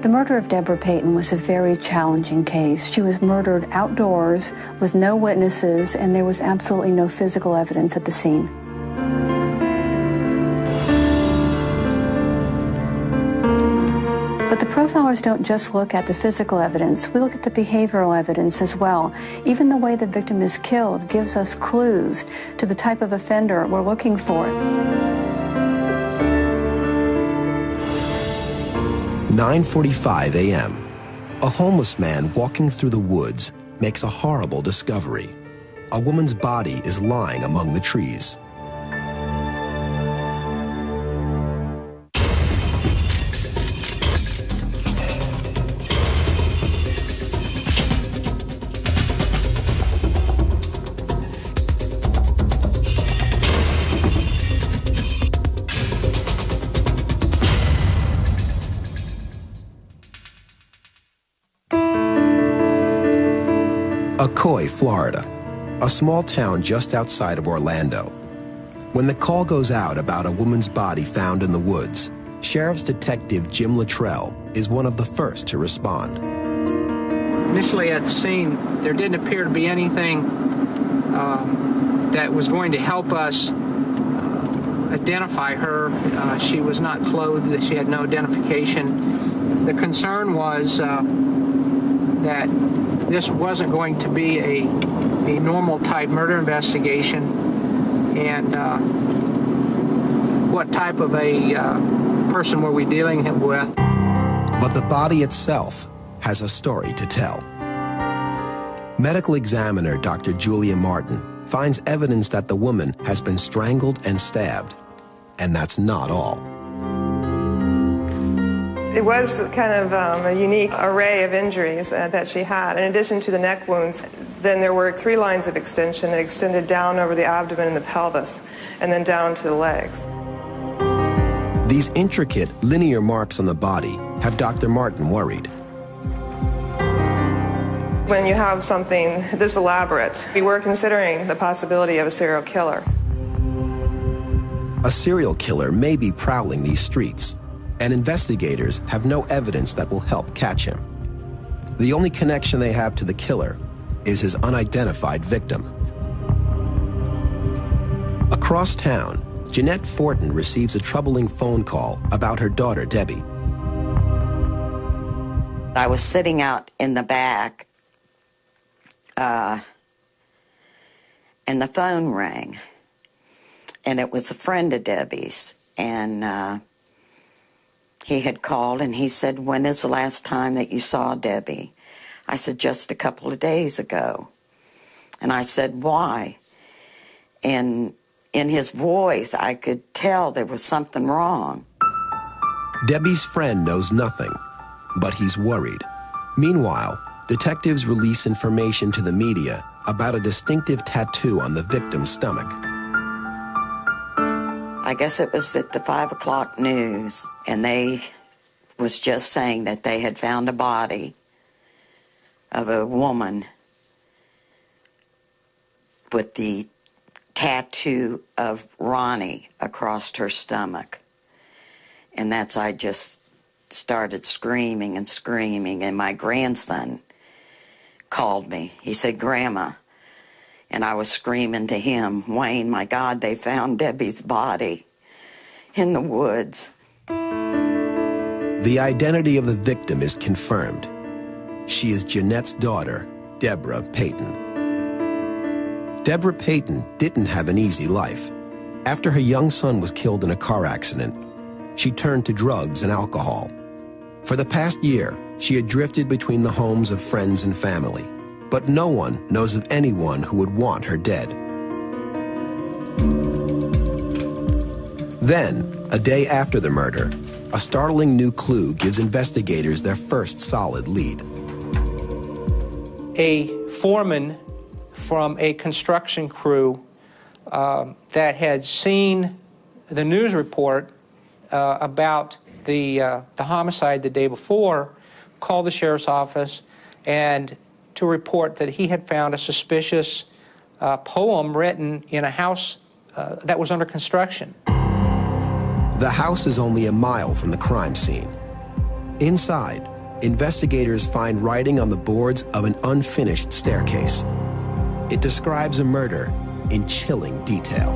The murder of Deborah Payton was a very challenging case. She was murdered outdoors with no witnesses, and there was absolutely no physical evidence at the scene. But the profilers don't just look at the physical evidence. We look at the behavioral evidence as well. Even the way the victim is killed gives us clues to the type of offender we're looking for. 9:45 a.m. A homeless man walking through the woods makes a horrible discovery. A woman's body is lying among the trees. Coy, Florida, a small town just outside of Orlando. When the call goes out about a woman's body found in the woods, Sheriff's Detective Jim Luttrell is one of the first to respond. Initially at the scene, there didn't appear to be anything that was going to help us identify her. She was not clothed, she had no identification. The concern was that this wasn't going to be a normal type murder investigation, and what type of a person were we dealing with. But the body itself has a story to tell. Medical examiner Dr. Julia Martin finds evidence that the woman has been strangled and stabbed, and that's not all. It was kind of a unique array of injuries that she had. In addition to the neck wounds, then there were 3 lines of extension that extended down over the abdomen and the pelvis, and then down to the legs. These intricate, linear marks on the body have Dr. Martin worried. When you have something this elaborate, we were considering the possibility of a serial killer. A serial killer may be prowling these streets, and investigators have no evidence that will help catch him. The only connection they have to the killer is his unidentified victim. Across town, Jeanette Fortin receives a troubling phone call about her daughter, Debbie. I was sitting out in the back, and the phone rang, and it was a friend of Debbie's, and he had called and he said, "When is the last time that you saw Debbie?" I said, "Just a couple of days ago." And I said, "Why?" And in his voice, I could tell there was something wrong. Debbie's friend knows nothing, but he's worried. Meanwhile, detectives release information to the media about a distinctive tattoo on the victim's stomach. I guess it was at the 5 o'clock news, and they was just saying that they had found a body of a woman with the tattoo of Ronnie across her stomach. And I just started screaming and screaming, and my grandson called me. He said, "Grandma," and I was screaming to him, "Wayne, my God, they found Debbie's body in the woods." The identity of the victim is confirmed. She is Jeanette's daughter, Deborah Payton. Deborah Payton didn't have an easy life. After her young son was killed in a car accident, she turned to drugs and alcohol. For the past year, she had drifted between the homes of friends and family, but no one knows of anyone who would want her dead. Then, a day after the murder, a startling new clue gives investigators their first solid lead. A foreman from a construction crew that had seen the news report about the homicide the day before called the sheriff's office and to report that he had found a suspicious poem written in a house that was under construction. The house is only a mile from the crime scene. Inside, investigators find writing on the boards of an unfinished staircase. It describes a murder in chilling detail.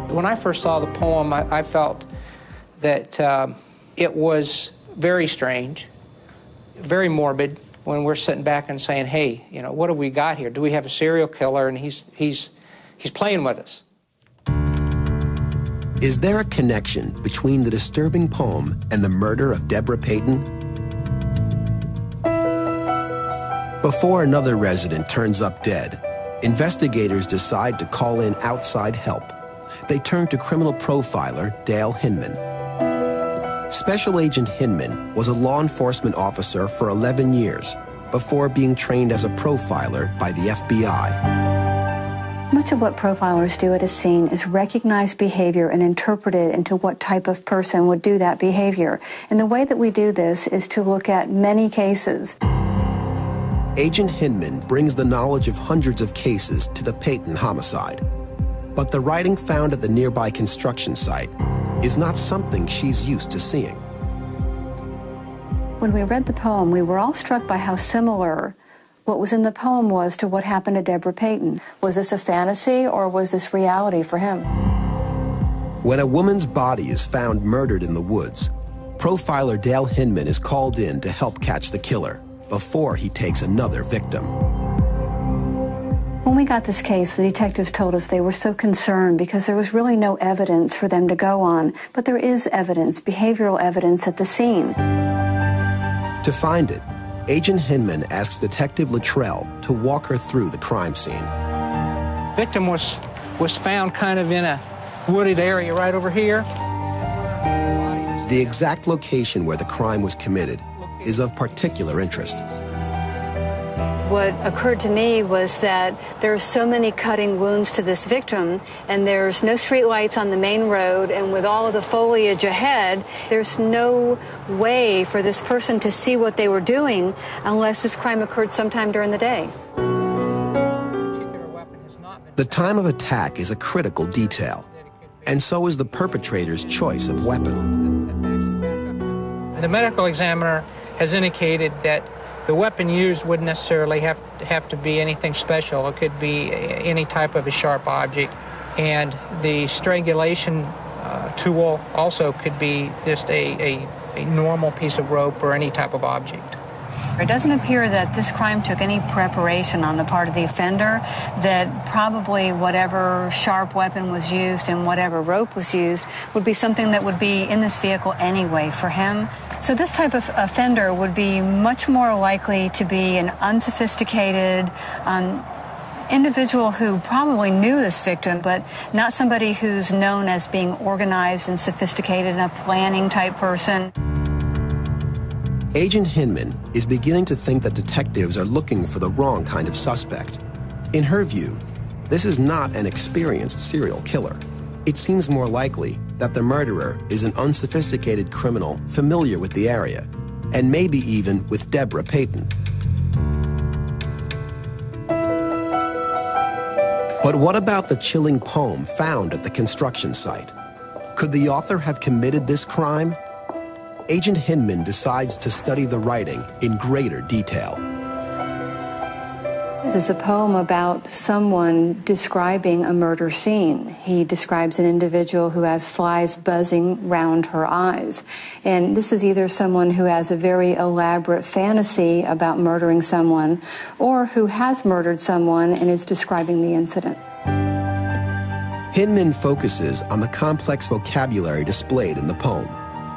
When I first saw the poem, I felt that it was very strange, very morbid, when we're sitting back and saying, hey, you know, what have we got here? Do we have a serial killer and he's playing with us? Is there a connection between the disturbing poem and the murder of Deborah Payton? Before another resident turns up dead, investigators decide to call in outside help. They turn to criminal profiler Dale Hinman. Special Agent Hinman was a law enforcement officer for 11 years before being trained as a profiler by the FBI. Much of what profilers do at a scene is recognize behavior and interpret it into what type of person would do that behavior. And the way that we do this is to look at many cases. Agent Hinman brings the knowledge of hundreds of cases to the Payton homicide. But the writing found at the nearby construction site is not something she's used to seeing. When we read the poem, we were all struck by how similar what was in the poem was to what happened to Deborah Payton. Was this a fantasy or was this reality for him? When a woman's body is found murdered in the woods, profiler Dale Hinman is called in to help catch the killer before he takes another victim. When we got this case, the detectives told us they were so concerned because there was really no evidence for them to go on. But there is evidence, behavioral evidence at the scene. To find it, Agent Hinman asks Detective Luttrell to walk her through the crime scene. The victim was found kind of in a wooded area right over here. The exact location where the crime was committed is of particular interest. What occurred to me was that there are so many cutting wounds to this victim, and there's no street lights on the main road, and with all of the foliage ahead, there's no way for this person to see what they were doing unless this crime occurred sometime during the day. The time of attack is a critical detail, and so is the perpetrator's choice of weapon. The medical examiner has indicated that the weapon used wouldn't necessarily have to be anything special. It could be any type of a sharp object. And the strangulation tool also could be just a normal piece of rope or any type of object. It doesn't appear that this crime took any preparation on the part of the offender, that probably whatever sharp weapon was used and whatever rope was used would be something that would be in this vehicle anyway for him. So this type of offender would be much more likely to be an unsophisticated individual who probably knew this victim, but not somebody who's known as being organized and sophisticated and a planning type person. Agent Hinman is beginning to think that detectives are looking for the wrong kind of suspect. In her view, this is not an experienced serial killer. It seems more likely that the murderer is an unsophisticated criminal familiar with the area, and maybe even with Deborah Payton. But what about the chilling poem found at the construction site? Could the author have committed this crime? Agent Hinman decides to study the writing in greater detail. This is a poem about someone describing a murder scene. He describes an individual who has flies buzzing round her eyes. And this is either someone who has a very elaborate fantasy about murdering someone, or who has murdered someone and is describing the incident. Hinman focuses on the complex vocabulary displayed in the poem,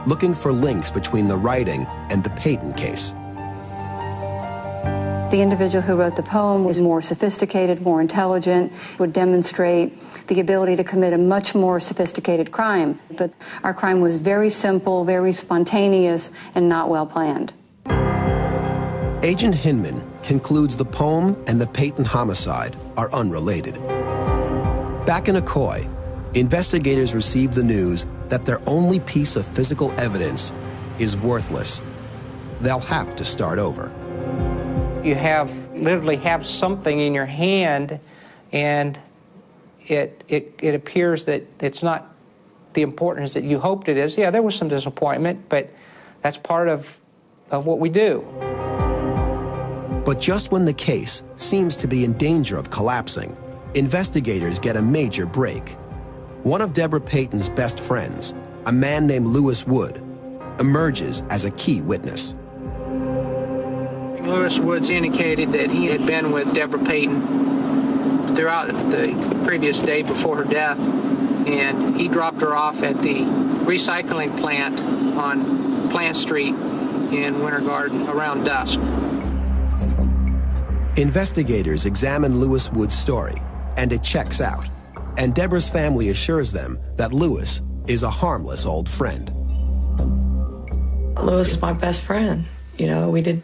looking for links between the writing and the Payton case. The individual who wrote the poem was more sophisticated, more intelligent, would demonstrate the ability to commit a much more sophisticated crime. But our crime was very simple, very spontaneous, and not well planned. Agent Hinman concludes the poem and the Payton homicide are unrelated. Back in Akoi, investigators receive the news that their only piece of physical evidence is worthless. They'll have to start over. You literally have something in your hand, and it appears that it's not the importance that you hoped it is. Yeah, there was some disappointment, but that's part of of what we do. But just when the case seems to be in danger of collapsing, investigators get a major break. One of Deborah Payton's best friends, a man named Lewis Wood, emerges as a key witness. Lewis Woods indicated that he had been with Deborah Payton throughout the previous day before her death, and he dropped her off at the recycling plant on Plant Street in Winter Garden around dusk. Investigators examine Lewis Wood's story, and it checks out. And Deborah's family assures them that Lewis is a harmless old friend. Lewis is my best friend. You know, we did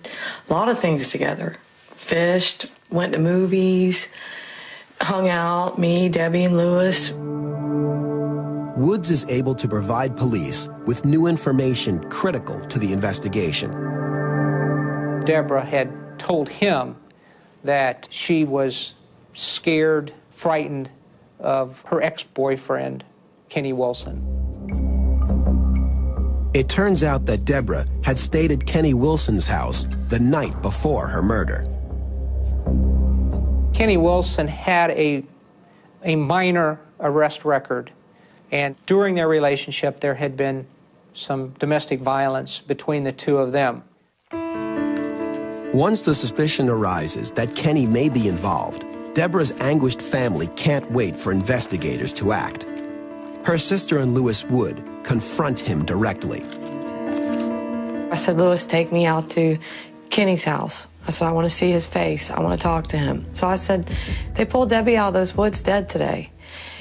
a lot of things together. Fished, went to movies, hung out, me, Debbie, and Lewis. Woods is able to provide police with new information critical to the investigation. Deborah had told him that she was scared, frightened of her ex-boyfriend, Kenny Wilson. It turns out that Deborah had stayed at Kenny Wilson's house the night before her murder. Kenny Wilson had a minor arrest record, and during their relationship there had been some domestic violence between the two of them. Once the suspicion arises that Kenny may be involved, Deborah's anguished family can't wait for investigators to act. Her sister and Lewis Wood confront him directly. I said, Lewis, take me out to Kenny's house. I said, I want to see his face. I want to talk to him. So I said, they pulled Debbie out of those woods dead today.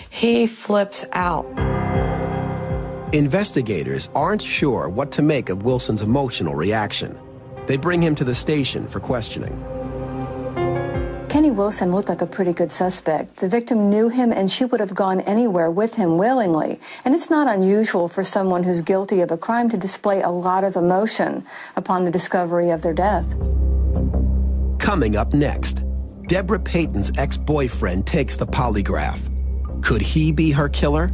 He flips out. Investigators aren't sure what to make of Wilson's emotional reaction. They bring him to the station for questioning. Kenny Wilson looked like a pretty good suspect. The victim knew him, and she would have gone anywhere with him willingly. And it's not unusual for someone who's guilty of a crime to display a lot of emotion upon the discovery of their death. Coming up next, Deborah Payton's ex-boyfriend takes the polygraph. Could he be her killer?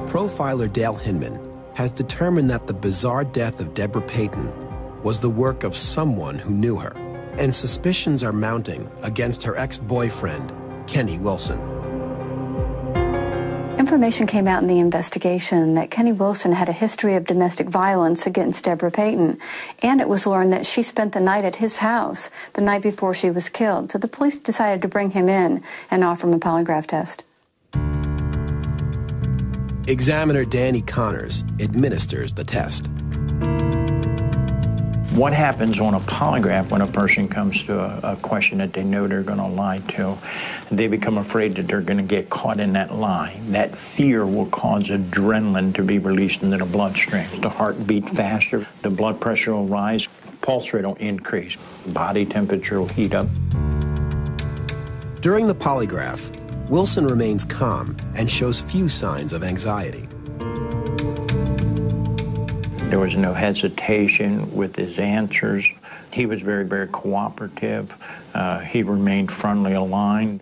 Profiler Dale Hinman has determined that the bizarre death of Deborah Payton was the work of someone who knew her, and suspicions are mounting against her ex-boyfriend, Kenny Wilson. Information came out in the investigation that Kenny Wilson had a history of domestic violence against Deborah Payton, and it was learned that she spent the night at his house the night before she was killed. So the police decided to bring him in and offer him a polygraph test. Examiner Danny Connors administers the test. What happens on a polygraph when a person comes to a question that they know they're going to lie to? They become afraid that they're going to get caught in that lie. That fear will cause adrenaline to be released into the bloodstream. The heart beat faster, the blood pressure will rise, pulse rate will increase, body temperature will heat up. During the polygraph, Wilson remains calm and shows few signs of anxiety. There was no hesitation with his answers. He was very, very cooperative. He remained frontally aligned.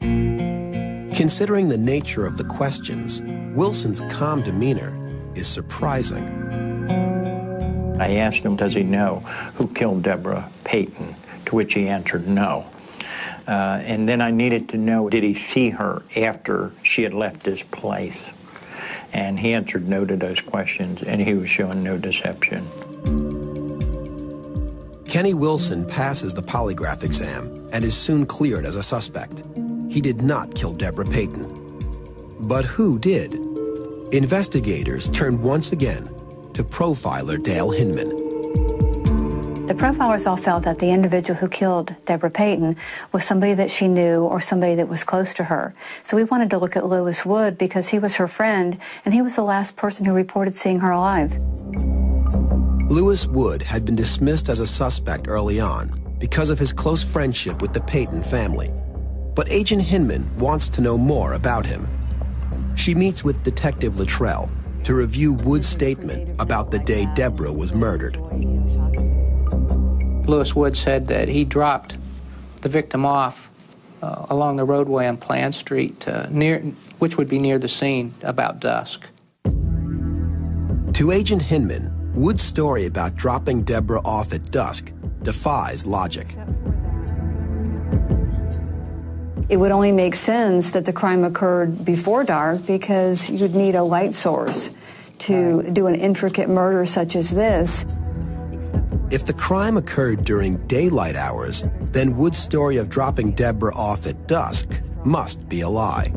Considering the nature of the questions, Wilson's calm demeanor is surprising. I asked him, does he know who killed Deborah Payton? To which he answered no. And then I needed to know, did he see her after she had left this place? And he answered no to those questions, and he was showing no deception. Kenny Wilson passes the polygraph exam and is soon cleared as a suspect. He did not kill Deborah Payton. But who did? Investigators turned once again to profiler Dale Hinman. The profilers all felt that the individual who killed Deborah Payton was somebody that she knew or somebody that was close to her. So we wanted to look at Lewis Wood because he was her friend, and he was the last person who reported seeing her alive. Lewis Wood had been dismissed as a suspect early on because of his close friendship with the Payton family. But Agent Hinman wants to know more about him. She meets with Detective Luttrell to review Wood's statement about the day Deborah was murdered. Lewis Wood said that he dropped the victim off along the roadway on Plant Street, which would be near the scene, about dusk. To Agent Hinman, Wood's story about dropping Deborah off at dusk defies logic. It would only make sense that the crime occurred before dark because you'd need a light source to do an intricate murder such as this. If the crime occurred during daylight hours, then Wood's story of dropping Deborah off at dusk must be a lie.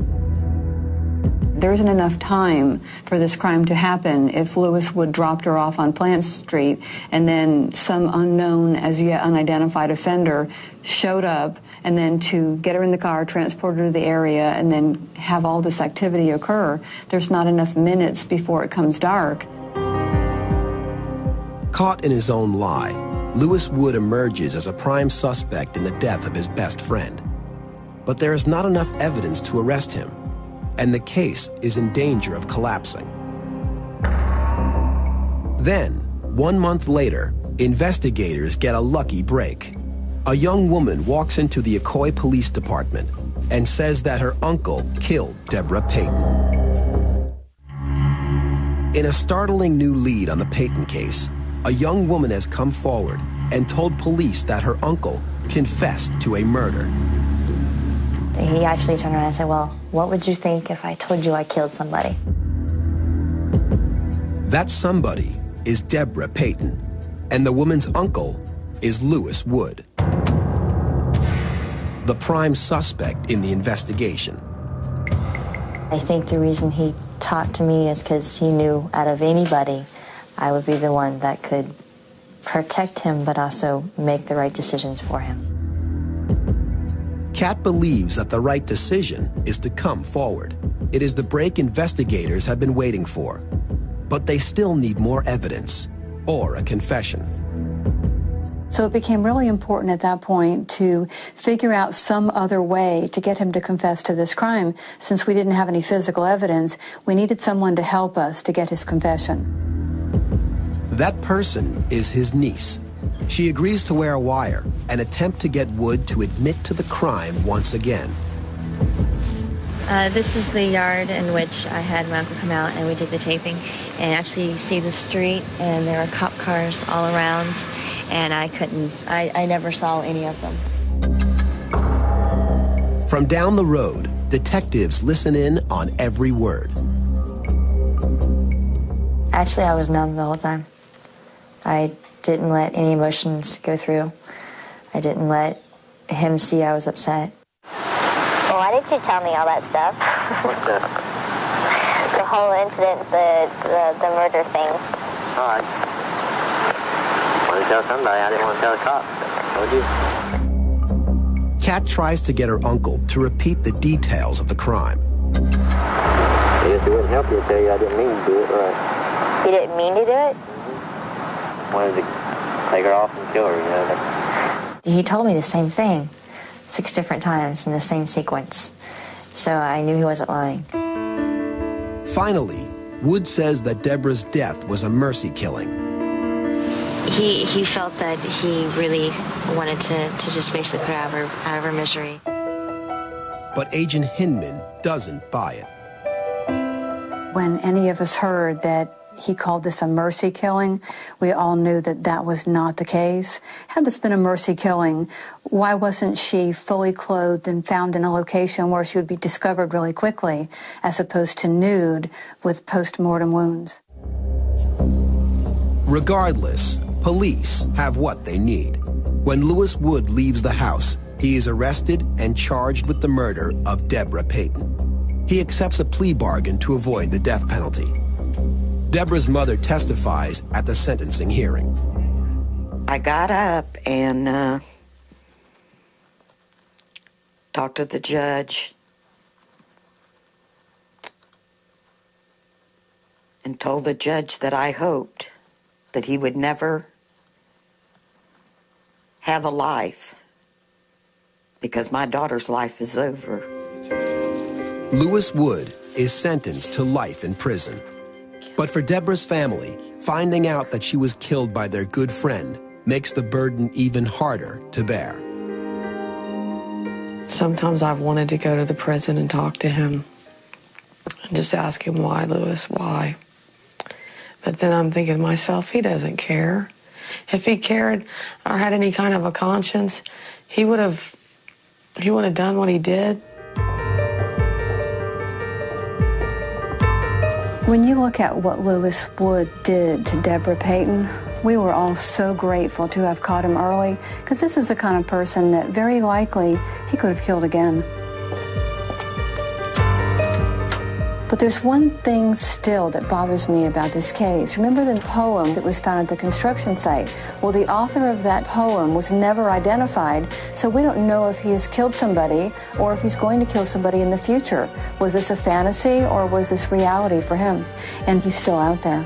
There isn't enough time for this crime to happen if Lewis Wood dropped her off on Plant Street and then some unknown, as yet unidentified offender showed up, and then to get her in the car, transport her to the area, and then have all this activity occur. There's not enough minutes before it comes dark. Caught in his own lie, Lewis Wood emerges as a prime suspect in the death of his best friend. But there is not enough evidence to arrest him, and the case is in danger of collapsing. Then, 1 month later, investigators get a lucky break. A young woman walks into the Ocoee Police Department and says that her uncle killed Deborah Payton. In a startling new lead on the Payton case, a young woman has come forward and told police that her uncle confessed to a murder. He actually turned around and said, well, what would you think if I told you I killed somebody? That somebody is Deborah Payton, and the woman's uncle is Lewis Wood, the prime suspect in the investigation. I think the reason he talked to me is because he knew out of anybody, I would be the one that could protect him, but also make the right decisions for him. Kat believes that the right decision is to come forward. It is the break investigators have been waiting for. But they still need more evidence, or a confession. So it became really important at that point to figure out some other way to get him to confess to this crime. Since we didn't have any physical evidence, we needed someone to help us to get his confession. That person is his niece. She agrees to wear a wire and attempt to get Wood to admit to the crime once again. This is the yard in which I had my uncle come out and we did the taping. And actually you see the street and there are cop cars all around and I never saw any of them. From down the road, detectives listen in on every word. Actually, I was numb the whole time. I didn't let any emotions go through. I didn't let him see I was upset. Well, why did you tell me all that stuff? What's that? The whole incident, the murder thing. All right. Wanted to tell somebody. I didn't want to tell the cops. I told you. Kat tries to get her uncle to repeat the details of the crime. I guess it wouldn't help you to tell you I didn't mean to do it, right? You didn't mean to do it? Wanted to take her off and kill her, you know. He told me the same thing 6 different times in the same sequence. So I knew he wasn't lying. Finally, Wood says that Deborah's death was a mercy killing. He felt that he really wanted to just basically put her out of her misery. But Agent Hinman doesn't buy it. When any of us heard that he called this a mercy killing, we all knew that that was not the case. Had this been a mercy killing, why wasn't she fully clothed and found in a location where she would be discovered really quickly, as opposed to nude with post-mortem wounds? Regardless, police have what they need. When Lewis Wood leaves the house, he is arrested and charged with the murder of Deborah Payton. He accepts a plea bargain to avoid the death penalty. Deborah's mother testifies at the sentencing hearing. I got up and talked to the judge and told the judge that I hoped that he would never have a life because my daughter's life is over. Lewis Wood is sentenced to life in prison. But for Deborah's family, finding out that she was killed by their good friend makes the burden even harder to bear. Sometimes I've wanted to go to the prison and talk to him and just ask him, why, Lewis, why? But then I'm thinking to myself, he doesn't care. If he cared or had any kind of a conscience, he would have done what he did. When you look at what Lewis Wood did to Deborah Payton, we were all so grateful to have caught him early, because this is the kind of person that very likely he could have killed again. But there's one thing still that bothers me about this case. Remember the poem that was found at the construction site? Well, the author of that poem was never identified, so we don't know if he has killed somebody or if he's going to kill somebody in the future. Was this a fantasy or was this reality for him? And he's still out there.